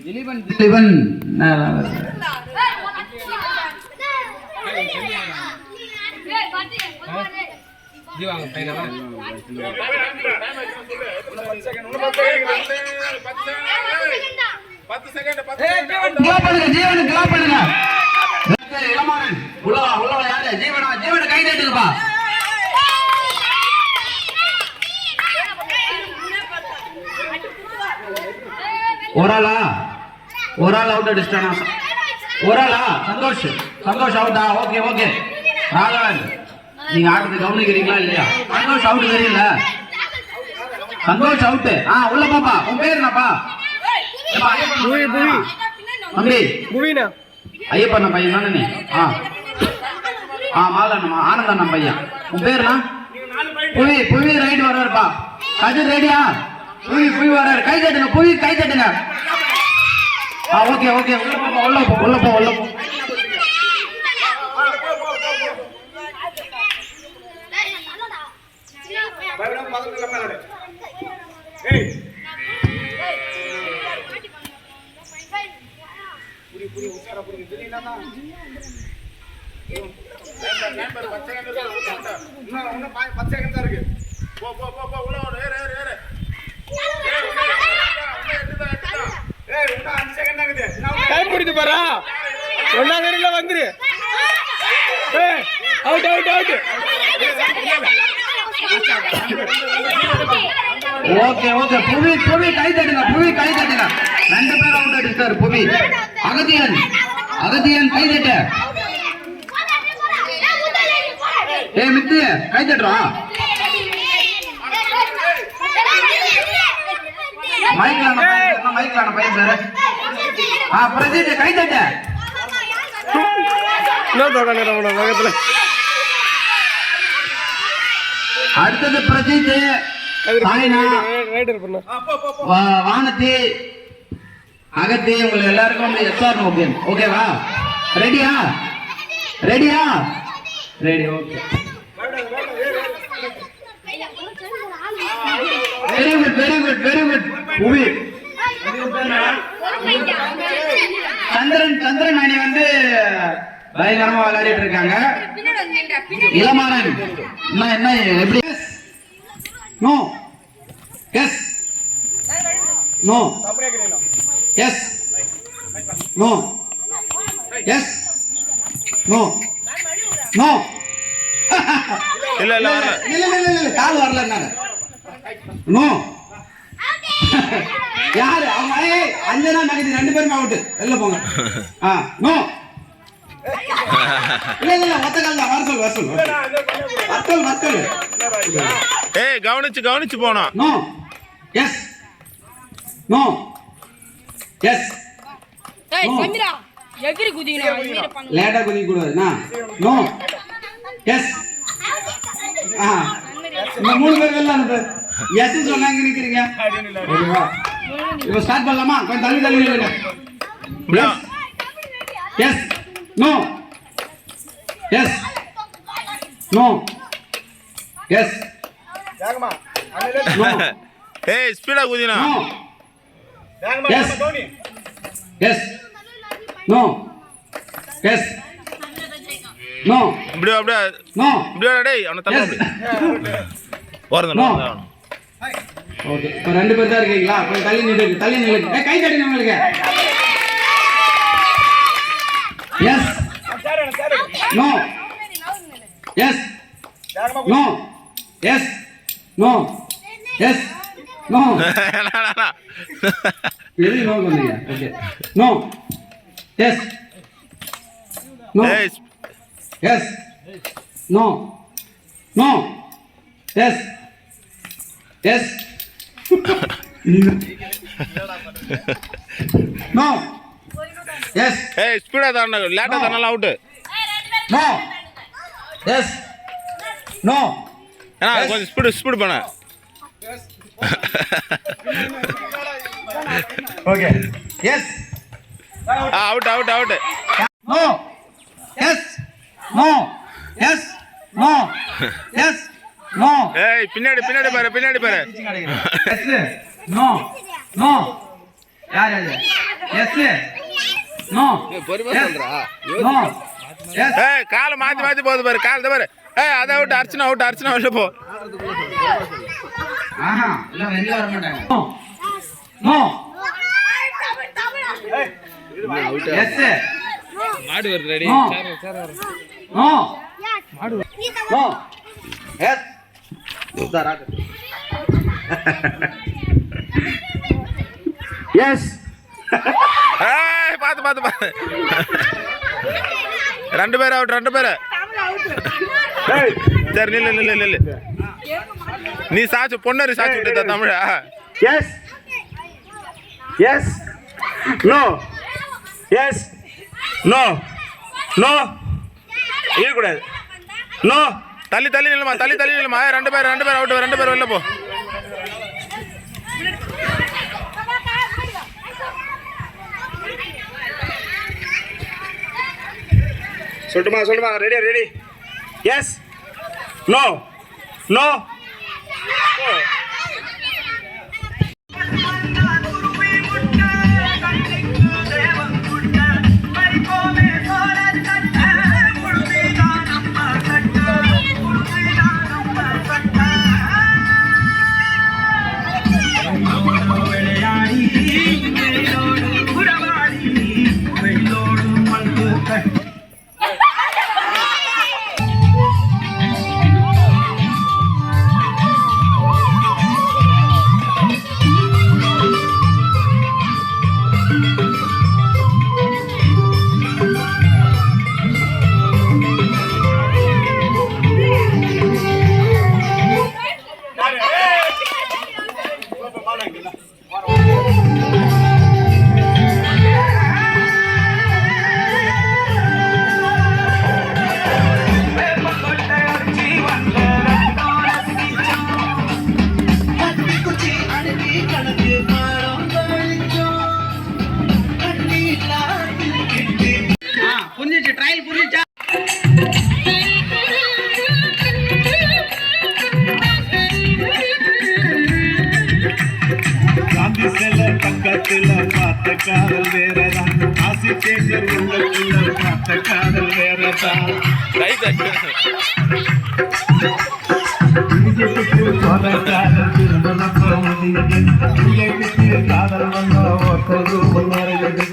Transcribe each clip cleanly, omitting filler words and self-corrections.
திலீபன் ஜீவாங்க பையனா கை தட்டுப்பா. ஒரு ஆள் அவுட் அடிச்சிட்டானா? ஒரு ஆளா? சந்தோஷ் அவுட்டா? Okay okay. ராகவன் நீங்க ஆட்டத்தை கவனிக்கிறீங்களா இல்லையா? சந்தோஷ் அவுட் தெரியல. சந்தோஷ் அவுட். உள்ள பாப்பா. உன் பேர் என்னப்பா? தம்பி ஐயப்பண்ண பையன் தானே நீ? மாலண்ணா ஆனந்தண்ணா பையன். உன் பேருனா? புவி ரைட் வர்றாருப்பா. கதிர் ரெடியா? புவி வர்றாரு. கை தட்டுங்க புவி, கை தட்டுங்க. Okay okay. உள்ள போ. வந்துரு. Out out out. Okay okay. புவி கை தட்டுங்க. ரெண்டு பேரும் அவுட் அடிச்சாரு புவி. அகதியன் கை தட்டு. மித்து கை தட்டுறா. மைக்லான பையன் சார். பிரதீப் கை தட்டு. அடுத்தது பிரஜித், வானதி, அகத்தி. உங்களை எல்லாருக்கும் எஸ்ஆர் ஓகேன். ஓகேவா? ரெடியா? Ready okay. Very good. மூவி சந்திரன் அணி வந்து பயங்கரமா விளையாடிட்டு இருக்காங்க. இளமாறன் என்ன எப்படி? No yes no yes no yes no no. இல்ல கால் வரல. நோ யாரு? அவங்க அஞ்சனா நகதி ரெண்டு பேரும் அவுட். வெளில போங்க. நோ இல்ல ஒத்த கால் தான். வர்சல். கவனிச்சு போனா. No yes no yes. Chandra எகிரி குதிக்கணும். லேட்டா குதிக்க கூடாதுனா? No S. இந்த மூணு பேர் வெளில அனுப்பு. எஸ் சொன்னாங்க நிக்கிறீங்க. இப்ப ஸ்டார்ட் பண்ணலாமா? கொஞ்சம் தள்ளி நில்லுங்க. Yes no yes no yes. வேகமா நோ. ஸ்பீடா குதினா. Yes yes no yes no. அப்படியே நோ. டேய் அவன தள்ள. வரணும். ஓகே. இப்ப ரெண்டு பேர் தான் இருக்கீங்களா? கொஞ்சம் தள்ளி நில்லுங்க. கை தட்டுங்க உங்களுக்கு. Yes no yes no yes no yes no. Very no பண்ணீங்க. Okay. No yes no yes no no yes yes no yes. ஸ்பீடா தான லேட்டா தானல அவுட். No yes no. கொஞ்சம் ஸ்பீடு பண்ண. Okay. Yes out. No yes no yes no yes no. பின்னாடி பாரு. No no யார் அது? எஸ் நோ நோ எஸ் ஏய் காலை மாத்தி போகுது பாரு கால் பாரு. ஏய் அதை விட்டு அர்ச்சனா வெளில போ. ஆஹா இல்ல வெளிய வர மாட்டாங்க. நோ எஸ் மாடு வருது ரெடி நோ நோ மாடு நோ எஸ் உதாராக எஸ் ஏய் பாத்து ரெண்டு பேர் அவுட். சரி நில்லு நீ சாச்சு பொண்ணு சாச்சு விட்டு தமிழா. Yes yes no yes no no இருக்கக்கூடாது. நோ தள்ளி நில்லுமா ரெண்டு பேர் அவுட். 2 பேர் வெளில போ. சொல்லுமா ரெடி எஸ் நோ நோ புரிஞ்சிச்சு ட்ரையல் புரிஞ்சிச்சா? காந்தி சில பக்கத்துல பார்த்த காதல் வேறதான், ஆசி சேகர் உள்ளத்துல பார்த்த காதல் வேறதான். போற காதல் திருமணம் போகுது, காதல் வந்த ஒருத்தது முன்னரையது.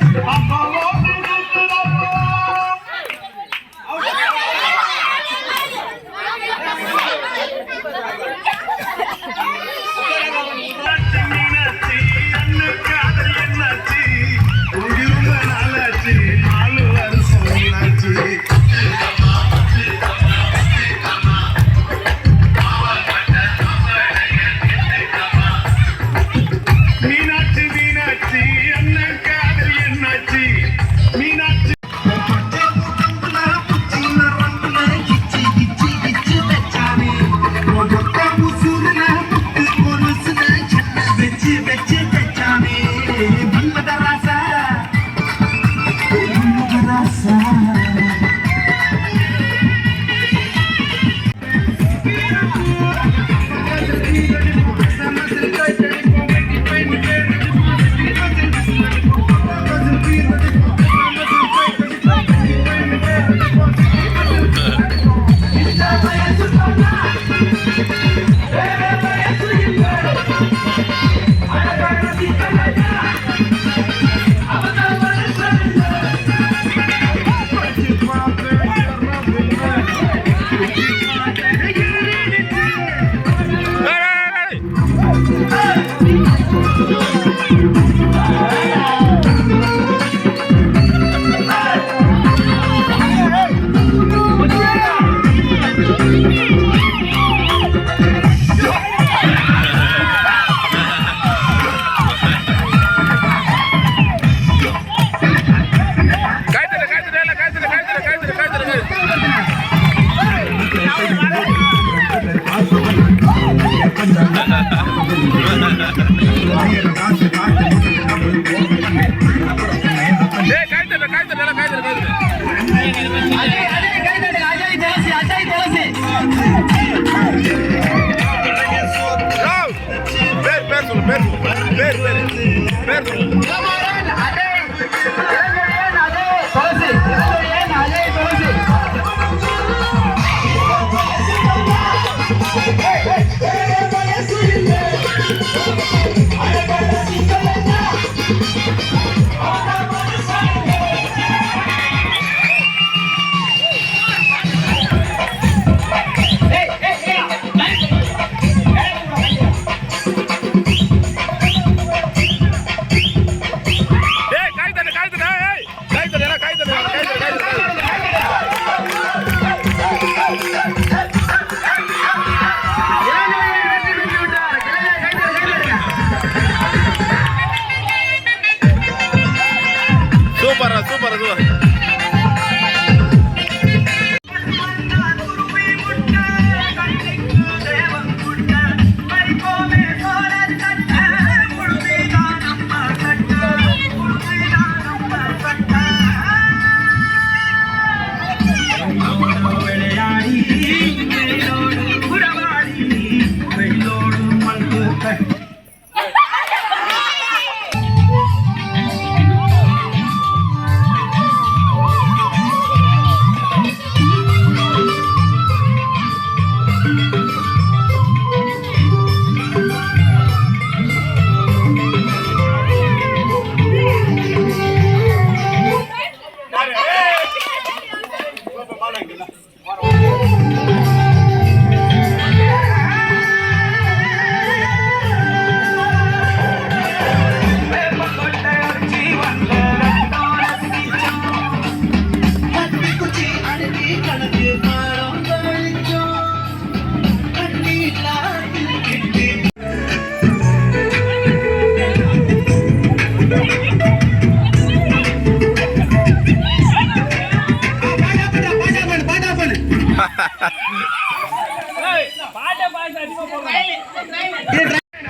பேர்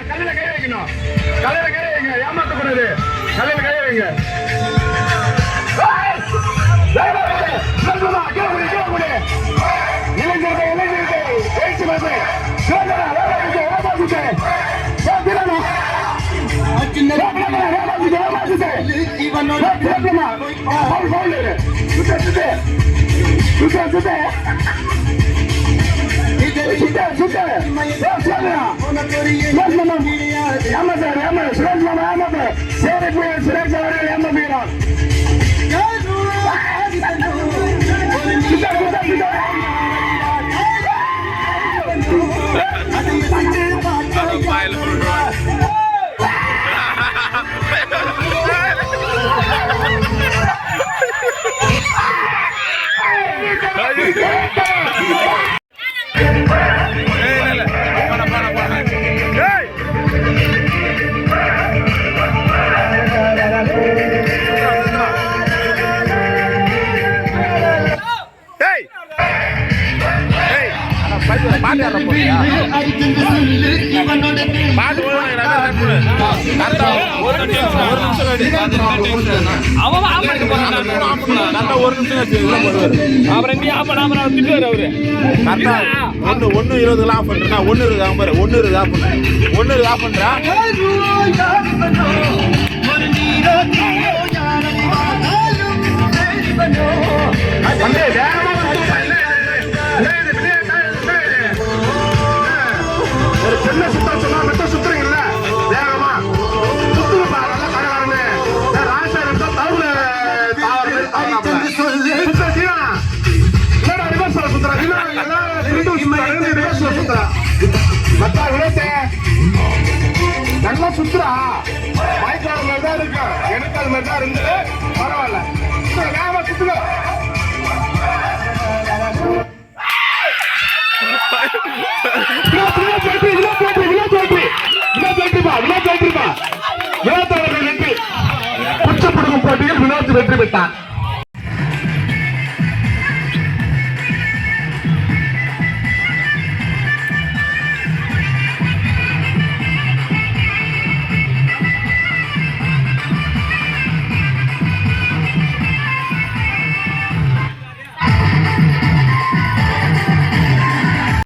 கல்லில கை வைக்கணும். கல்லில கை வைங்க. ஏமாத்தக்கூடாது. கல்லில கை வைங்க. ஒன்னு 20 ஆஃப் பண்றா 1 20 ஆஃப் பண்ற 1 20 ஆஃப் பண்ற 1 20 ஆஃப் பண்றா ஒரு சின்ன சுத்தம் சொன்னா மட்டும் சுத்துறீங்கல்ல வேகமா சுத்துங்கப்பா நல்லா கடகாரன்னு ராசா இருந்தா தவுல நல்லா சுத்துறா மயக்கார மாதிரி தான் இருக்கு எனக்கு அது மாதிரி தான் இருந்தது பரவாயில்ல வேகமா சுத்துங்க வினோத் வெற்றி பெற்றார்.